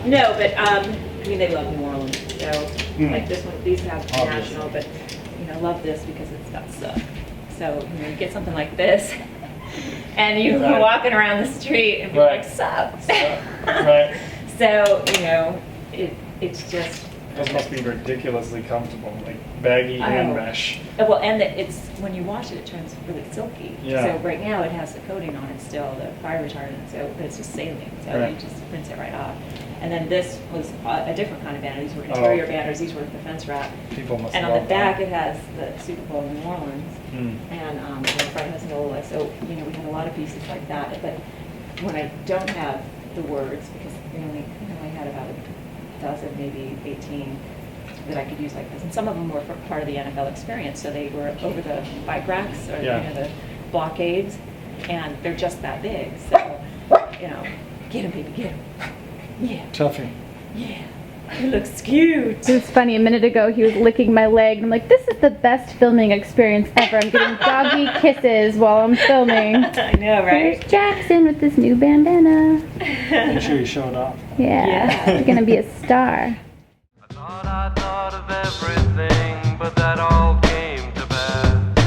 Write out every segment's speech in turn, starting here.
No, but I mean, they love New Orleans, so like this one, these have national, but love this because it's got stuff. So you get something like this, and you're walking around the street and be like, "Sup?" Right. So it's just. Those must be ridiculously comfortable, like baggy and mesh. Well, and it's when you wash it, it turns really silky. Yeah. So right now it has the coating on it still, the fire retardant. So, but it's just saline, so you just rinse it right off. And then this was a different kind of banner. These were interior banners. These were defense wrap. People must. And love on the back that. it has the Super Bowl New Orleans, and the front has NOLA. So we have a lot of pieces like that. But when I don't have the words, because we only had about 1,000, maybe 18 that I could use like this, and some of them were part of the NFL experience. So they were over the bike racks or the blockades, and they're just that big. So get them, baby, get them. Yeah. Tuffy. Yeah. It looks cute. It was funny, a minute ago he was licking my leg and I'm like, this is the best filming experience ever. I'm getting doggy kisses while I'm filming. I know, right? Here's Jackson with this new bandana. Make sure you show it off. Yeah. You're gonna be a star. I thought of everything, but that all came to pass.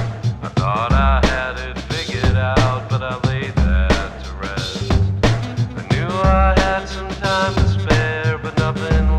I thought I had it figured out, but I laid that to rest. I knew I had some time to spare, but nothing